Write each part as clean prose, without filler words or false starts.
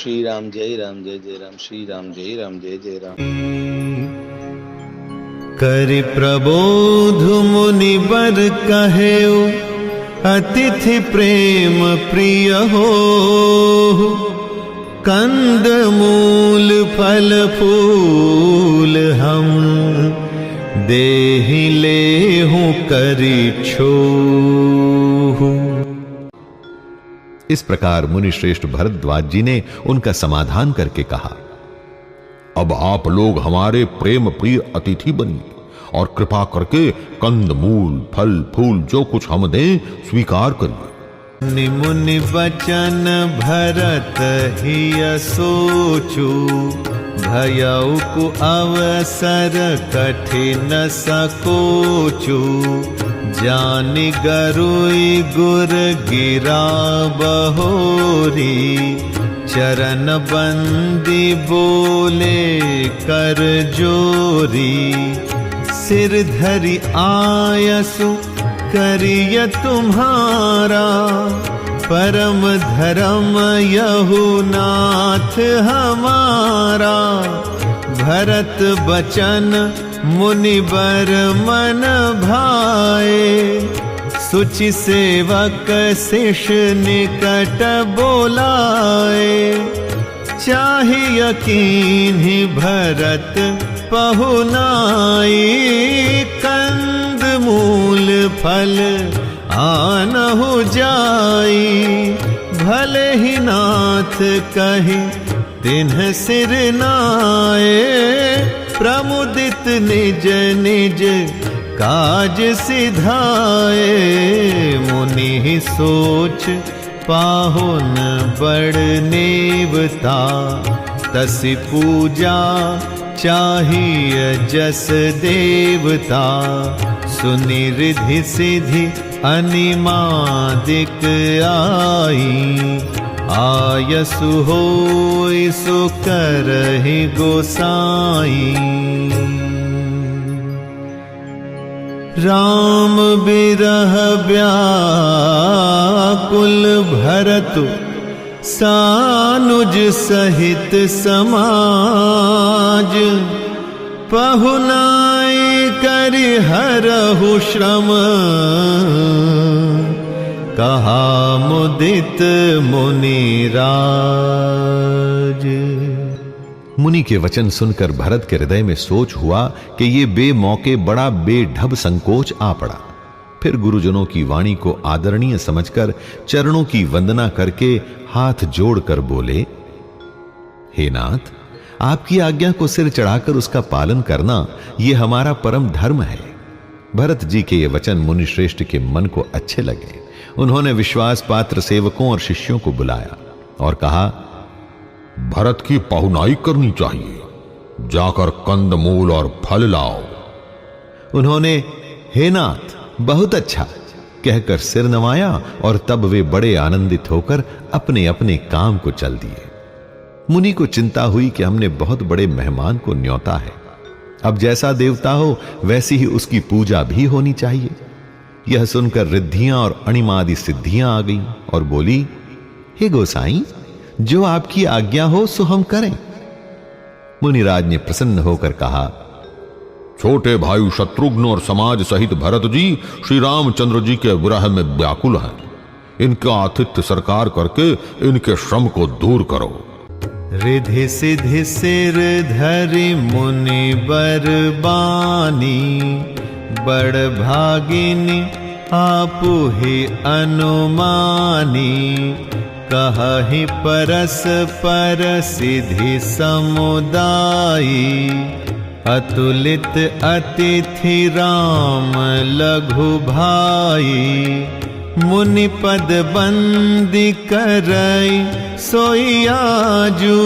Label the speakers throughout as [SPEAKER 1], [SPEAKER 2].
[SPEAKER 1] श्री राम जय जय राम श्री राम जय जय राम।
[SPEAKER 2] करि प्रबोध मुनि बर कहेउ अतिथि प्रेम प्रिय हो, कंद मूल फल फूल हम देहि लेहूं करि छोहु।
[SPEAKER 3] इस प्रकार मुनि श्रेष्ठ भरद्वाज जी ने उनका समाधान करके कहा,
[SPEAKER 4] अब आप लोग हमारे प्रेम प्रिय अतिथि बनिए और कृपा करके कंद मूल फल फूल जो कुछ हम दें स्वीकार करिए।
[SPEAKER 2] मुनि वचन भरत हिय सोचू, भयउ को अवसर कठिन सकोचू। जानि गरुई गुर गिरा बहोरी, चरण बंदी बोले कर जोरी। सिर धरि आयसु करिय तुम्हारा, परम धर्म यहु नाथ हमारा। भरत बचन मुनि बर मन भाए, सुचि सेवक शिष्य निकट बोलाए। चाहिए कीन्हि भरत पहुनाई, कंद मूल फल आनहु जाई। भले ही नाथ कहि तिन्ह सिर नाए, प्रमुदित निज निज काज सिधाए। मुनि सोच पाहुन बड़ नेवता, तसि पूजा चाहिए जस देवता। सुनि रिधि सिधि अनिमादिक आई, आयसु होय सो करहि गोसाई। राम बिरह व्याकुल भरतु, सानुज सहित समाज। पहुनाई करि हरहु श्रम, कहा मुदित मुनिराज।
[SPEAKER 3] मुनि के वचन सुनकर भरत के हृदय में सोच हुआ कि ये बेमौके बड़ा बेढब संकोच आ पड़ा। फिर गुरुजनों की वाणी को आदरणीय समझकर चरणों की वंदना करके हाथ जोड़कर बोले, हे नाथ, आपकी आज्ञा को सिर चढ़ाकर उसका पालन करना यह हमारा परम धर्म है। भरत जी के ये वचन मुनि श्रेष्ठ के मन को अच्छे लगे। उन्होंने विश्वास पात्र सेवकों और शिष्यों को बुलाया और कहा,
[SPEAKER 4] भरत की पहुनाई करनी चाहिए, जाकर कंद मूल और फल लाओ।
[SPEAKER 3] उन्होंने हे नाथ बहुत अच्छा कहकर सिर नवाया और तब वे बड़े आनंदित होकर अपने अपने काम को चल दिए। मुनि को चिंता हुई कि हमने बहुत बड़े मेहमान को न्योता है, अब जैसा देवता हो वैसी ही उसकी पूजा भी होनी चाहिए। यह सुनकर रिद्धियां और अणिमादि सिद्धियां आ गईं और बोली, हे गोसाई, जो आपकी आज्ञा हो सो हम करें। मुनिराज ने प्रसन्न होकर कहा,
[SPEAKER 4] छोटे भाई शत्रुघ्न और समाज सहित भरत जी श्री रामचंद्र जी के विरह में व्याकुल हैं। इनका आतिथ्य सरकार करके इनके श्रम को दूर करो।
[SPEAKER 2] रिधि सिधि सिर धरि मुनि बर बानी, बड़ भागिनी आपु ही अनुमानी। कहहि परस्पर सिधि समुदायी, अतुलित अतिथि राम लघु भाई। मुनि पद बंदी करई सोई आजू,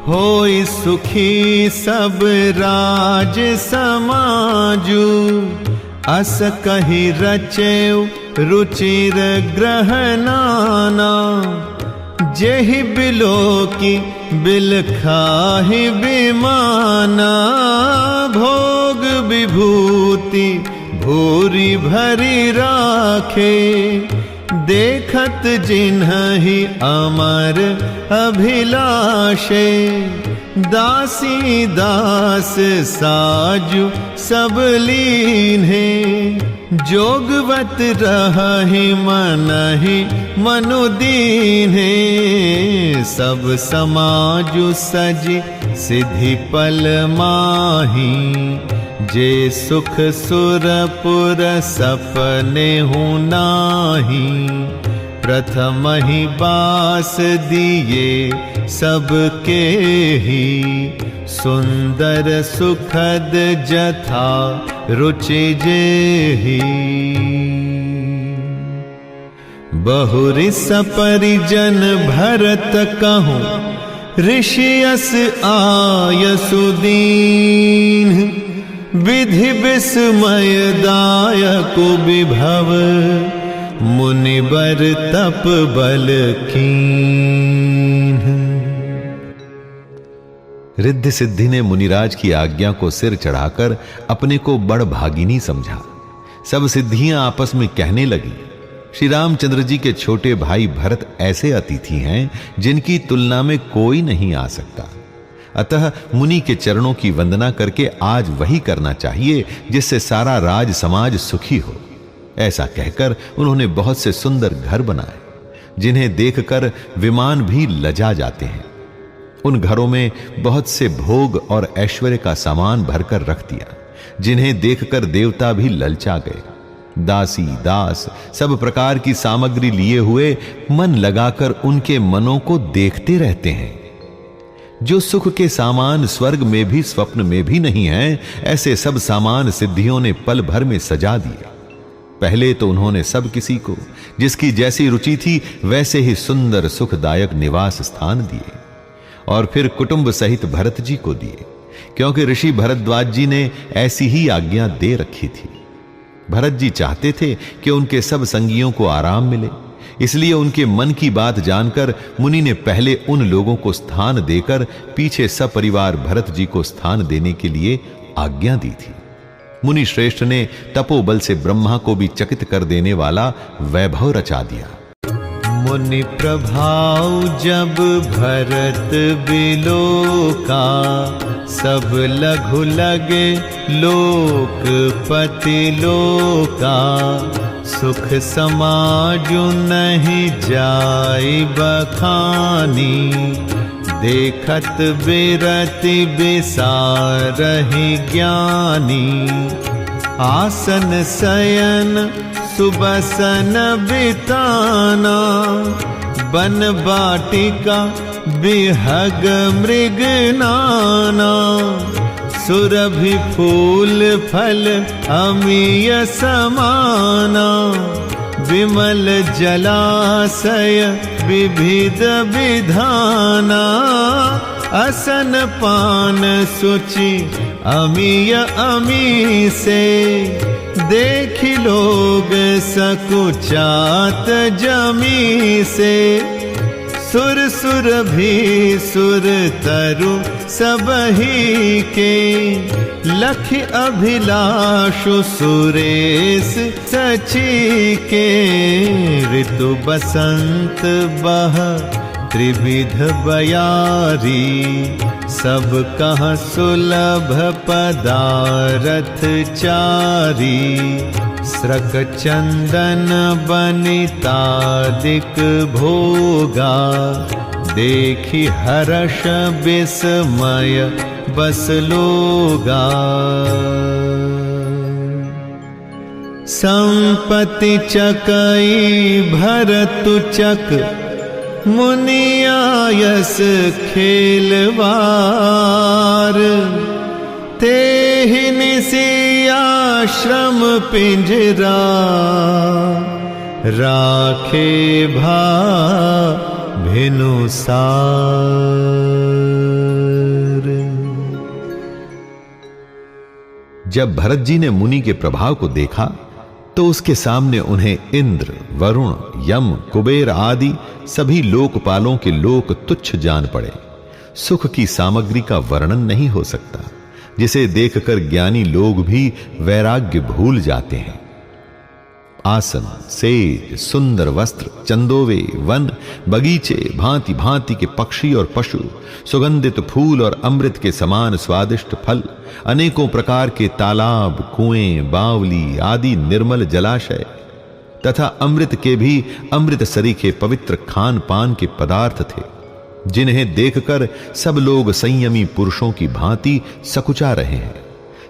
[SPEAKER 2] होई सुखी सब राज समाजू। अस कहि रचेउ रुचिर ग्रह नाना, जेहि बिलो की बिल खाहि बिमाना। भोग विभूति भूरी भरी राखे, देखत जिन्हि अमर अभिलाषे, दासी दास साजु सब लीन्हे, जोगवत रहहि मनहि मनु दीन्हे, सब समाजु सजि सिद्धि पल माही, जे सुख सुरपुर सपने हूँ नाही, प्रथम ही बास दिए सबके ही, सुंदर सुखद जथा रुचि जेहि, बहुरिस परिजन भरत कहूँ, ऋषियस आयसु दीन, विधि विस्मय दायक विभव, मुनिबर तप बल कीन्ह।
[SPEAKER 3] रिद्धि सिद्धि ने मुनिराज की आज्ञा को सिर चढ़ाकर अपने को बड़ भागिनी समझा। सब सिद्धियां आपस में कहने लगी, श्री रामचंद्र जी के छोटे भाई भरत ऐसे अतिथि हैं जिनकी तुलना में कोई नहीं आ सकता। अतः मुनि के चरणों की वंदना करके आज वही करना चाहिए जिससे सारा राज समाज सुखी हो। ऐसा कहकर उन्होंने बहुत से सुंदर घर बनाए, जिन्हें देखकर विमान भी लजा जाते हैं। उन घरों में बहुत से भोग और ऐश्वर्य का सामान भरकर रख दिया, जिन्हें देखकर देवता भी ललचा गए। दासी दास सब प्रकार की सामग्री लिए हुए मन लगाकर उनके मनों को देखते रहते हैं। जो सुख के सामान स्वर्ग में भी स्वप्न में भी नहीं है, ऐसे सब सामान सिद्धियों ने पल भर में सजा दिए। पहले तो उन्होंने सब किसी को जिसकी जैसी रुचि थी वैसे ही सुंदर सुखदायक निवास स्थान दिए, और फिर कुटुंब सहित भरत जी को दिए, क्योंकि ऋषि भरद्वाज जी ने ऐसी ही आज्ञा दे रखी थी। भरत जी चाहते थे कि उनके सब संगियों को आराम मिले, इसलिए उनके मन की बात जानकर मुनि ने पहले उन लोगों को स्थान देकर पीछे सपरिवार भरत जी को स्थान देने के लिए आज्ञा दी थी। मुनि श्रेष्ठ ने तपोबल से ब्रह्मा को भी चकित कर देने वाला वैभव रचा दिया।
[SPEAKER 2] मुनि प्रभाव जब भरत बिलोका, सब लघु लगे लोकपति लोका, सुख समाजु नहीं जाई बखानी, देखत बिरति बिसारहि ज्ञानी, आसन शयन सुबसन बिताना, बन बाटिका बिहग मृग नाना, सुरभि फूल फल अमीय समाना, विमल जलाशय विविध विधाना, असन पान सुचि अमीय अमी से, देखि लोग सकुचात जमी से, सुर सुर भी सुर तरु सबही के, लख अभिलाषु सुरेश सची के, ऋतु बसंत बह त्रिविध बयारी, सब कहाँ सुलभ पदारथ चारी, स्रक चंदन बनितादिक भोगा, देखी हर्ष विस्मय बस लोगा, संपत्ति चकई भरतु चक, मुनियायस खेलवार, तेहि निसी आश्रम पिंजरा, राखे भा भिनुसार।
[SPEAKER 3] जब भरत जी ने मुनि के प्रभाव को देखा तो उसके सामने उन्हें इंद्र, वरुण, यम, कुबेर आदि सभी लोकपालों के लोक तुच्छ जान पड़े। सुख की सामग्री का वर्णन नहीं हो सकता, जिसे देखकर ज्ञानी लोग भी वैराग्य भूल जाते हैं। आसन, सेज, सुंदर वस्त्र, चंदोवे, वन, बगीचे, भांति भांति के पक्षी और पशु, सुगंधित फूल और अमृत के समान स्वादिष्ट फल, अनेकों प्रकार के तालाब, कुएं, बावली आदि निर्मल जलाशय तथा अमृत के भी अमृत सरीखे पवित्र खान पान के पदार्थ थे, जिन्हें देखकर सब लोग संयमी पुरुषों की भांति सकुचा रहे हैं।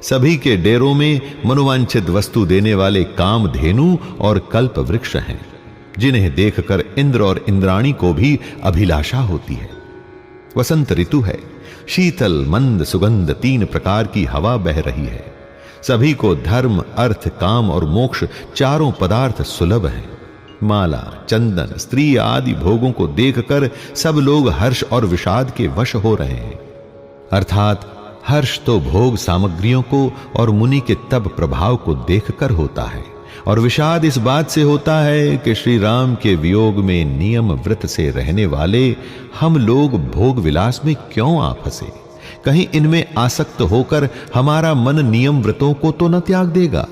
[SPEAKER 3] सभी के डेरों में मनोवांछित वस्तु देने वाले कामधेनु और कल्प वृक्ष हैं, जिन्हें देखकर इंद्र और इंद्राणी को भी अभिलाषा होती है। वसंत ऋतु है, शीतल मंद सुगंध 3 प्रकार की हवा बह रही है। सभी को धर्म, अर्थ, काम और मोक्ष चारों पदार्थ सुलभ हैं। माला, चंदन, स्त्री आदि भोगों को देखकर सब लोग हर्ष और विषाद के वश हो रहे हैं। अर्थात हर्ष तो भोग सामग्रियों को और मुनि के तप प्रभाव को देखकर होता है, और विषाद इस बात से होता है कि श्री राम के वियोग में नियम व्रत से रहने वाले हम लोग भोग विलास में क्यों आ फंसे। कहीं इनमें आसक्त होकर हमारा मन नियम व्रतों को तो न त्याग देगा।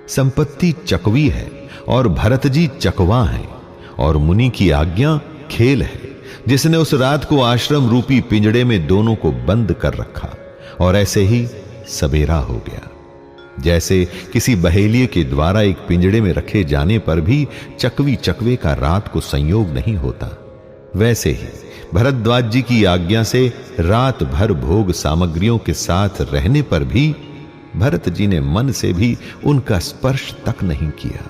[SPEAKER 3] संपत्ति चकवी है और भरत जी चकवा हैं, और मुनि की आज्ञा खेल है, जिसने उस रात को आश्रम रूपी पिंजड़े में दोनों को बंद कर रखा, और ऐसे ही सबेरा हो गया। जैसे किसी बहेलिये के द्वारा एक पिंजड़े में रखे जाने पर भी चकवी चकवे का रात को संयोग नहीं होता, वैसे ही भरद्वाज जी की आज्ञा से रात भर भोग सामग्रियों के साथ रहने पर भी भरत जी ने मन से भी उनका स्पर्श तक नहीं किया।